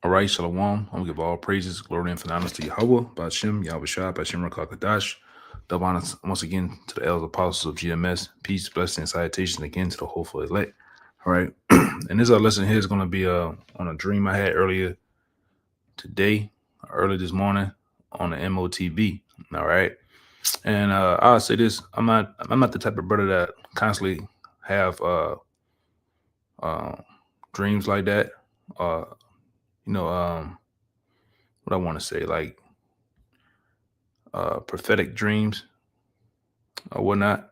All right, Shalom. I'm gonna give all praises, glory, and honor to Yahweh, Bashem, Yahweh Shah, Bashem Rakakadash. Double honors once again to the elders apostles of GMS. Peace, blessing, and salutation again to the hopeful elect. All right. And this lesson here is gonna be on a dream I had earlier today, early this morning on the M.O.T.B. All right. And I'll say this, I'm not the type of brother that constantly have uh dreams like that. Uh you know, what I want to say, like prophetic dreams or whatnot.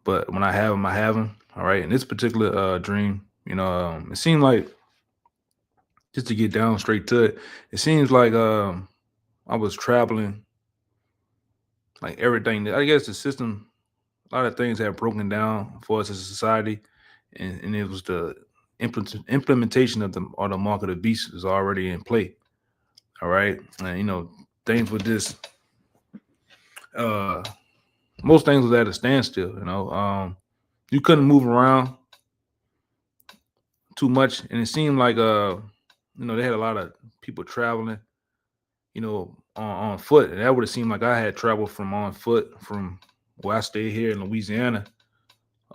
But when I have them, I have them. All right. In this particular dream, it seemed like, just to get down straight to it, it seems like I was traveling, like everything. I guess the system, a lot of things have broken down for us as a society, and it was the implementation of the mark of the beast is already in play. All right. And, things with this, uh, most things was at a standstill, you couldn't move around too much, and it seemed like they had a lot of people traveling, on foot, and that would have seemed like I had traveled from on foot from where I stay here in Louisiana,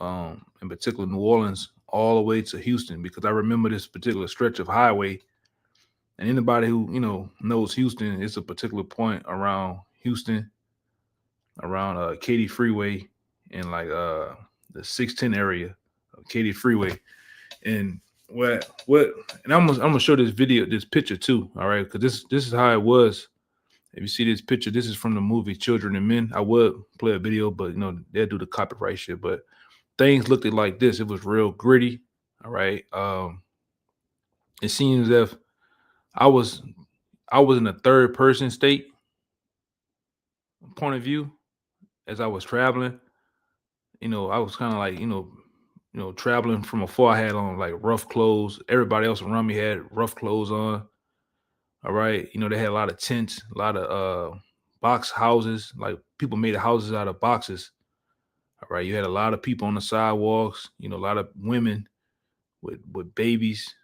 in particular New Orleans, all the way to Houston, because I remember this particular stretch of highway. And anybody who knows Houston, it's a particular point around Houston, around Katy Freeway, and like the 610 area of Katy Freeway. And what and I'm gonna show this picture too, all right, because this is how it was. If you see this picture, this is from the movie Children and Men. I would play a video, but they'll do the copyright shit. But things looked like this. It was real gritty. All right. It seems as if I was I was in a third person state point of view as I was traveling. I was kind of like, traveling from afar. I had on like rough clothes. Everybody else around me had rough clothes on. All right. They had a lot of tents, a lot of box houses. Like people made houses out of boxes. All right. You had a lot of people on the sidewalks, a lot of women with babies,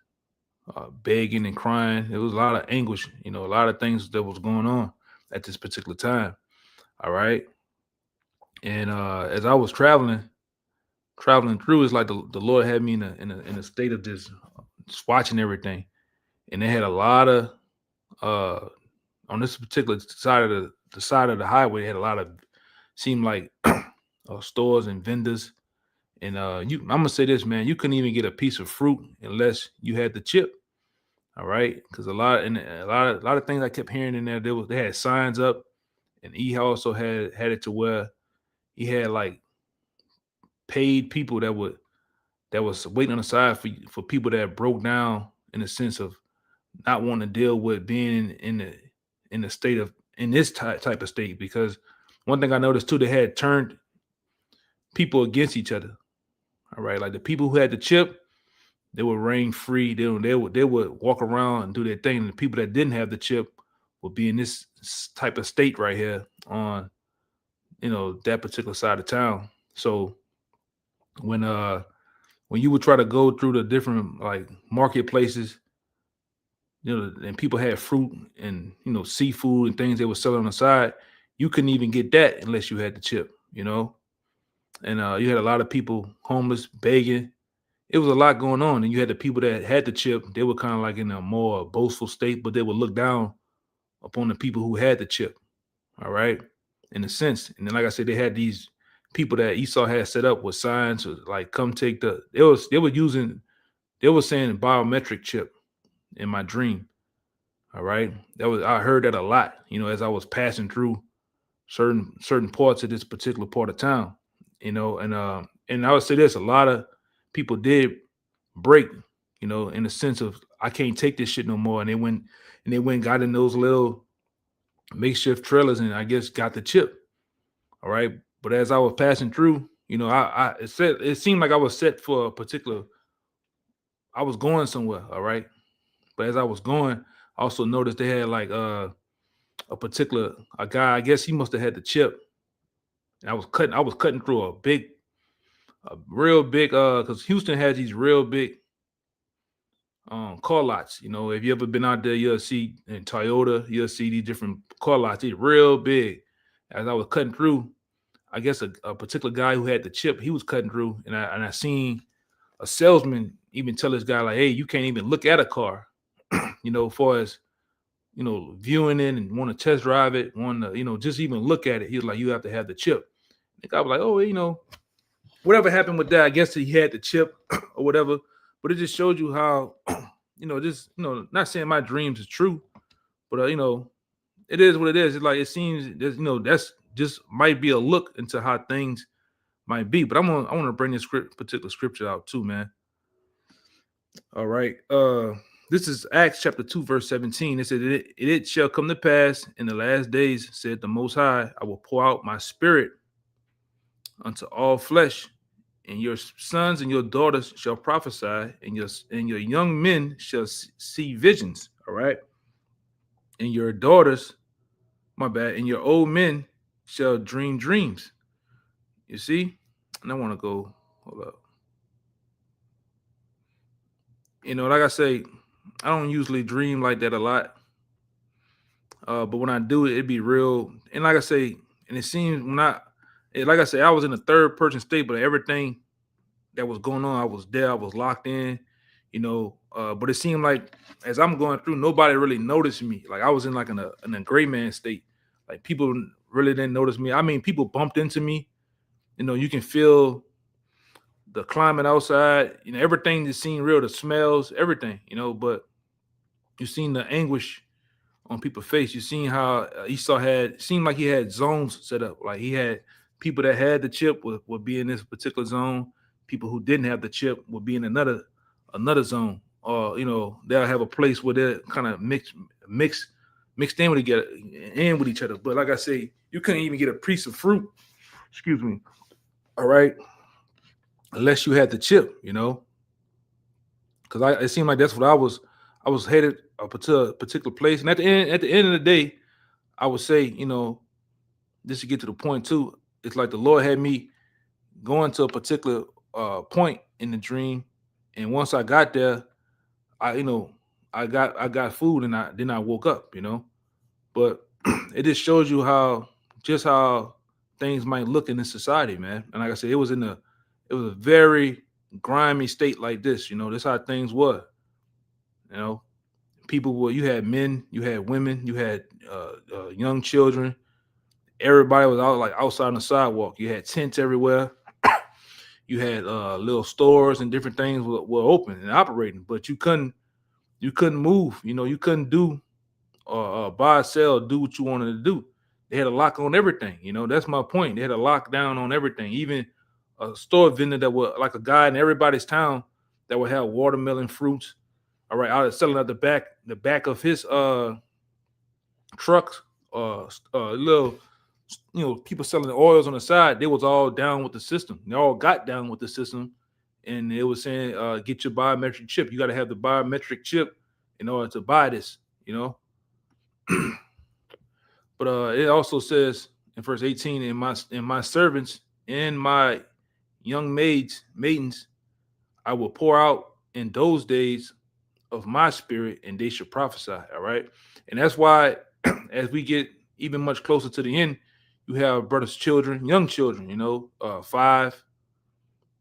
begging and crying. There was a lot of anguish, a lot of things that was going on at this particular time. All right. And as I was traveling through, it's like the Lord had me in a state of just watching everything. And they had a lot of uh on this particular side of the side of the highway, they had a lot of, seemed like stores and vendors. And I'm gonna say this, man, you couldn't even get a piece of fruit unless you had the chip. All right. Because a lot of things I kept hearing in there, they had signs up, and he also had it to where he had like paid people that was waiting on the side for people that broke down, in the sense of not wanting to deal with being in the state of, in this type of state. Because one thing I noticed too, they had turned people against each other. All right. Like the people who had the chip, they would reign free. They would walk around and do their thing. And the people that didn't have the chip would be in this type of state right here on, that particular side of town. So when when you would try to go through the different like marketplaces, and people had fruit and seafood and things they were selling on the side, you couldn't even get that unless you had the chip. And you had a lot of people homeless, begging. It was a lot going on, and you had the people that had the chip. They were kind of like in a more boastful state, but they would look down upon the people who had the chip. All right, in a sense. And then, like I said, they had these people that Esau had set up with signs like, "Come take the." They were saying biometric chip in my dream. All right, I heard that a lot. As I was passing through certain parts of this particular part of town. And I would say this: a lot of people did break, in the sense of, I can't take this shit no more. And they went and got in those little makeshift trailers, and I guess got the chip. All right. But as I was passing through, it seemed like I was set for a particular, I was going somewhere. All right. But as I was going, I also noticed they had like a particular a guy, I guess he must have had the chip. And I was cutting through a real big, because Houston has these real big car lots. If you ever been out there, you'll see in Toyota, you'll see these different car lots. It's real big. As I was cutting through, I guess a particular guy who had the chip, he was cutting through, and I seen a salesman even tell this guy like, "Hey, you can't even look at a car." As far as viewing it and want to test drive it, want to just even look at it. He was like, "You have to have the chip." The guy was like, "Oh, whatever happened with that, I guess he had the chip or whatever." But it just showed you how, just not saying my dreams is true, but it is what it is. It's like it seems that's just might be a look into how things might be. But I want to bring this particular scripture out too, man. All right. This is Acts chapter 2, verse 17. It said, it shall come to pass in the last days, said the Most High, I will pour out my spirit unto all flesh, and your sons and your daughters shall prophesy, and your young men shall see visions. All right. And your daughters, my bad, and your old men shall dream dreams. You see? And I want to go, hold up. Like I say, I don't usually dream like that a lot. But when I do it, it'd be real. And like I say, and it seems like I say, I was in a third person state, but everything that was going on, I was there, I was locked in, but it seemed like as I'm going through, nobody really noticed me. Like I was in like in a gray man state. Like people really didn't notice me. I mean, people bumped into me. You can feel the climate outside, everything just seemed real, the smells, everything, but you seen the anguish on people's face. You seen how Esau seemed like he had zones set up. Like he had people that had the chip would be in this particular zone. People who didn't have the chip would be in another zone. Or they'll have a place where they're kind of mixed in with each other. But like I say, you couldn't even get a piece of fruit. Excuse me. All right, unless you had the chip. Because it seemed like that's what I was headed up to a particular place, and at the end of the day, I would say, just to get to the point too, it's like the Lord had me going to a particular point in the dream, and once I got there, I I got food, and I woke up, but it just shows you how things might look in this society, man. And like I said, it was a very grimy state like this. This how things were. You know, people were. You had men, you had women, you had young children. Everybody was out like outside on the sidewalk. You had tents everywhere. You had little stores and different things were open and operating, but you couldn't move. You couldn't do buy, sell, do what you wanted to do. They had a lock on everything. That's my point. They had a lockdown on everything. Even a store vendor that was like a guy in everybody's town that would have watermelon fruits. All right, I was selling at the back of his trucks. Little, people selling the oils on the side. They was all down with the system. They all got down with the system, and it was saying, "Get your biometric chip. You got to have the biometric chip in order to buy this." You know, but it also says in verse 18, in my servants and my young maidens, I will pour out in those days of my spirit, and they should prophesy. All right. And that's why as we get even much closer to the end, you have brothers, children, young children, 5,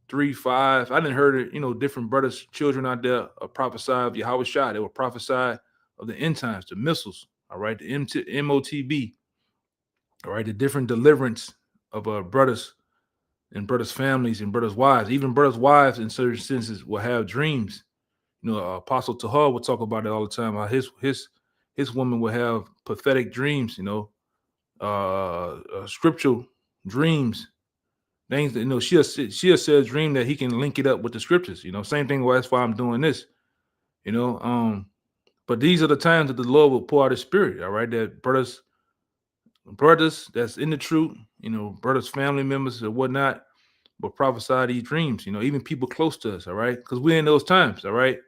3, 5. I didn't heard it, different brothers, children out there prophesy of Yahweh Shai. They will prophesy of the end times, the missiles, all right, the M.O.T.B, all right, the different deliverance of brothers and brothers' families and brothers' wives. Even brothers' wives, in certain senses, will have dreams. Apostle Tahar would talk about it all the time. How his woman will have prophetic dreams. Scriptural dreams, things that she'll say a dream that he can link it up with the scriptures. Same thing. Well, that's why I'm doing this. But these are the times that the Lord will pour out His Spirit. All right, that brothers that's in the truth. Brothers, family members, or whatnot, will prophesy these dreams. Even people close to us. All right, because we're in those times. All right.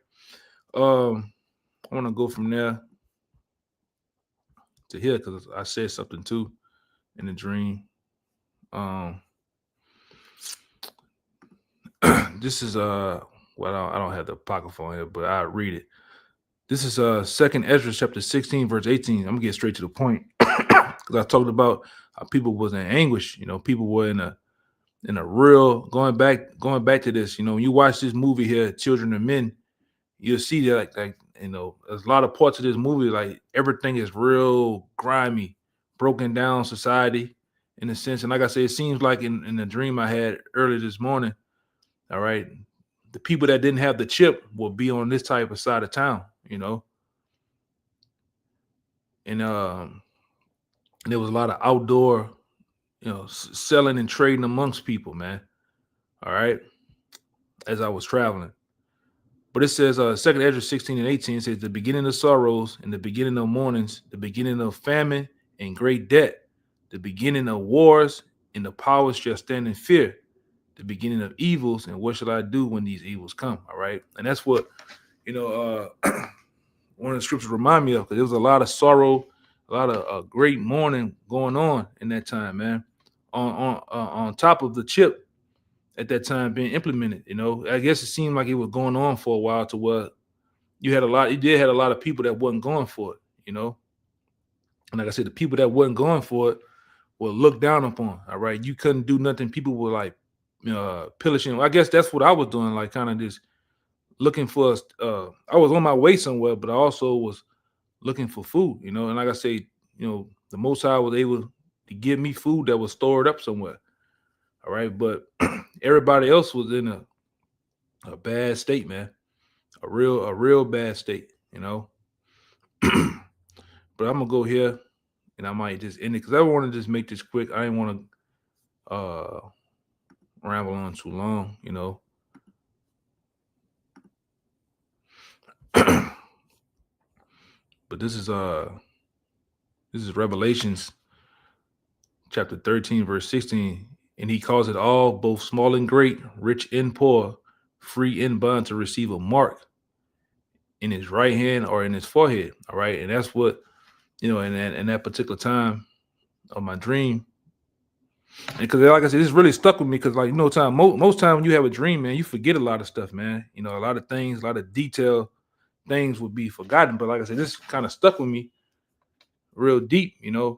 I want to go from there to here because I said something too in the dream. This is Well, I don't have the apocrypha here, but I read it. This is Second Ezra chapter 16, verse 18. I'm gonna get straight to the point because I talked about how people was in anguish. People were in a real going back to this. When you watch this movie here, Children of Men, you'll see that there's a lot of parts of this movie like everything is real grimy, broken down society in a sense. And like I said, it seems like in the dream I had earlier this morning, all right, the people that didn't have the chip will be on this type of side of town, and there was a lot of outdoor, selling and trading amongst people, man. All right, as I was traveling. But it says, Second Ezra 16 and 18 says, the beginning of sorrows and the beginning of mournings, the beginning of famine and great debt, the beginning of wars and the powers shall stand in fear, the beginning of evils, and what shall I do when these evils come? All right. And that's what, one of the scriptures remind me of, because there was a lot of sorrow, a lot of great mourning going on in that time, man. On top of the chip at that time being implemented, I guess it seemed like it was going on for a while to where you did had a lot of people that wasn't going for it. And like I said, the people that wasn't going for it were looked down upon. All right. You couldn't do nothing. People were like pillaging. I guess that's what I was doing, like kind of just looking for I was on my way somewhere, but I also was looking for food, and like I say, the Most High was able to give me food that was stored up somewhere. All right. But everybody else was in a bad state, man. A real bad state, But I'm gonna go here and I might just end it because I want to just make this quick. I didn't want to ramble on too long. But this is Revelations chapter 13, verse 16. And he calls it all, both small and great, rich and poor, free and bond, to receive a mark in his right hand or in his forehead. All right. And that's what, in that particular time of my dream. Because like I said, this really stuck with me because, like, time most time when you have a dream, man, you forget a lot of stuff, man. A lot of things, a lot of detail things would be forgotten. But like I said, this kind of stuck with me real deep, and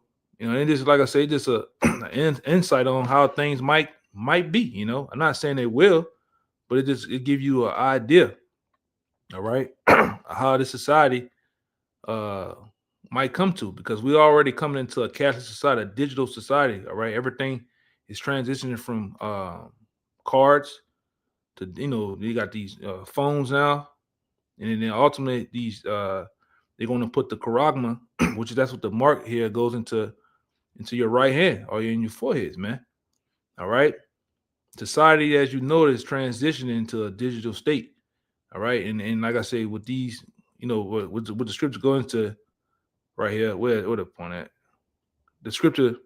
just like I say, just an insight on how things might be. I'm not saying they will, but it give you an idea, all right, how this society uh might come to, because we're already coming into a cashless society, a digital society. All right, everything is transitioning from cards to, you got these phones now, and then ultimately these they're going to put the charagma, which that's what the mark here goes into your right hand or in your foreheads, man. All right, society as you know is transitioning into a digital state. All right, and like I say, with these, what the scripture goes into right here, where the point at, the scripture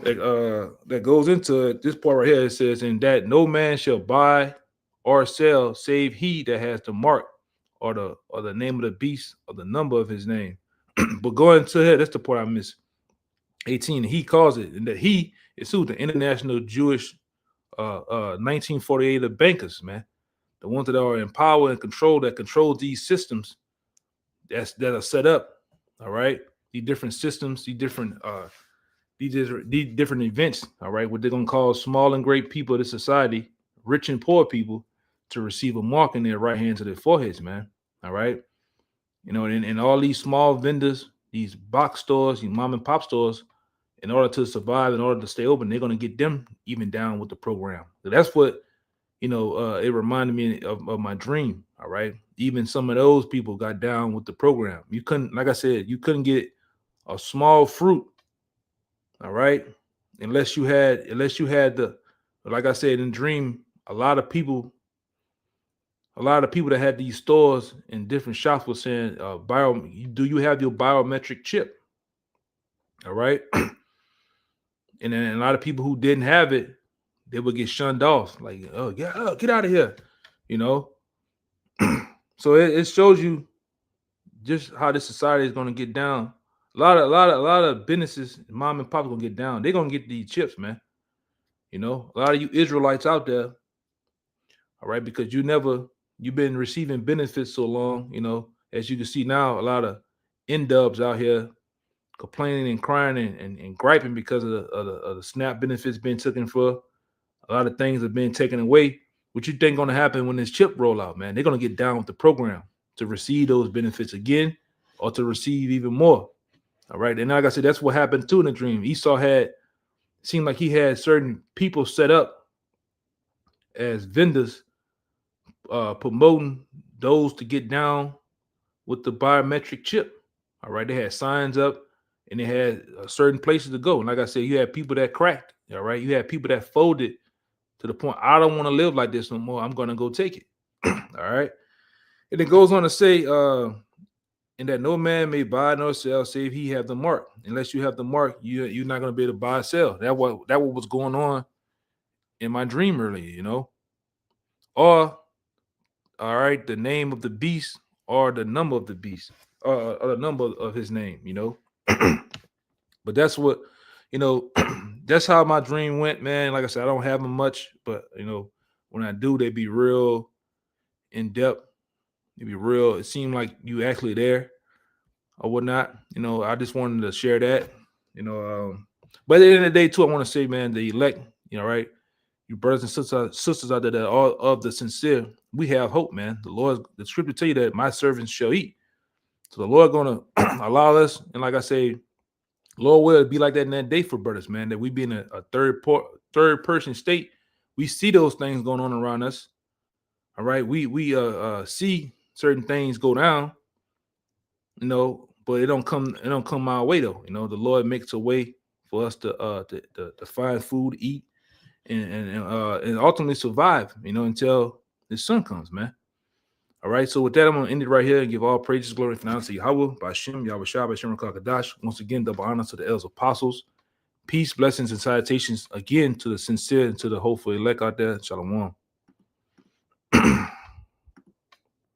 that goes into this part right here, it says, "In that no man shall buy or sell save he that has the mark or the name of the beast or the number of his name." But going to here, that's the part I missed. 18. He calls it, and that he is who? The International Jewish 1948 of bankers, man. The ones that are in power and control these systems that are set up. All right, these different systems, these different events. All right, what they're gonna call small and great people of the society, rich and poor people, to receive a mark in their right hands or their foreheads, man. All right, and all these small vendors, these box stores, these mom and pop stores, in order to survive, in order to stay open, they're gonna get them even down with the program. So that's what it reminded me of my dream. All right. Even some of those people got down with the program. You couldn't, like I said, you couldn't get a small fruit, all right, unless you had the, like I said in dream, a lot of people that had these stores in different shops were saying, do you have your biometric chip? All right. And then a lot of people who didn't have it, they would get shunned off, like, oh yeah, get out of here, you know. So it shows you just how this society is going to get down. A lot of businesses, mom and pop, gonna get down. They're gonna get these chips, man. A lot of you Israelites out there, all right, because you never You've been receiving benefits so long, as you can see now, a lot of N-dubs out here complaining and crying and griping because of the SNAP benefits being taken for. A lot of things have been taken away. What you think going to happen when this chip roll out, man? They're going to get down with the program to receive those benefits again or to receive even more. All right. And like I said, that's what happened too in the dream. Esau seemed like he had certain people set up as vendors promoting those to get down with the biometric chip. All right. They had signs up and they had certain places to go. And like I said, you had people that cracked. All right. You had people that folded to the point, I don't want to live like this no more. I'm going to go take it. All right. And it goes on to say, and that no man may buy nor sell save he have the mark. Unless you have the mark, you're not going to be able to buy or sell. That what was going on in my dream earlier, Or, all right, the name of the beast or the number of the beast or the number of his name. But that's what, that's how my dream went, man. Like I said, I don't have them much, but when I do, they be real in depth. They be real. It seemed like you actually there or whatnot. I just wanted to share that. But at the end of the day, too, I want to say, man, the elect, right? You brothers and sisters out there that are all of the sincere, we have hope, man. The scripture tell you that my servants shall eat. So the Lord gonna allow us, and like I say, Lord will be like that in that day for brothers, man. That we be in a third person state. We see those things going on around us. All right, we see certain things go down, but it don't come our way though. The Lord makes a way for us to find food, eat, and ultimately survive. Until the sun comes, man. All right, so with that, I'm going to end it right here and give all praises, glory, and honor to Yahweh, Bashem, Yahweh Shah, Bashem, Kakadash. Once again, double honor to the elders apostles. Peace, blessings, and salutations again to the sincere and to the hopeful elect out there. Shalom.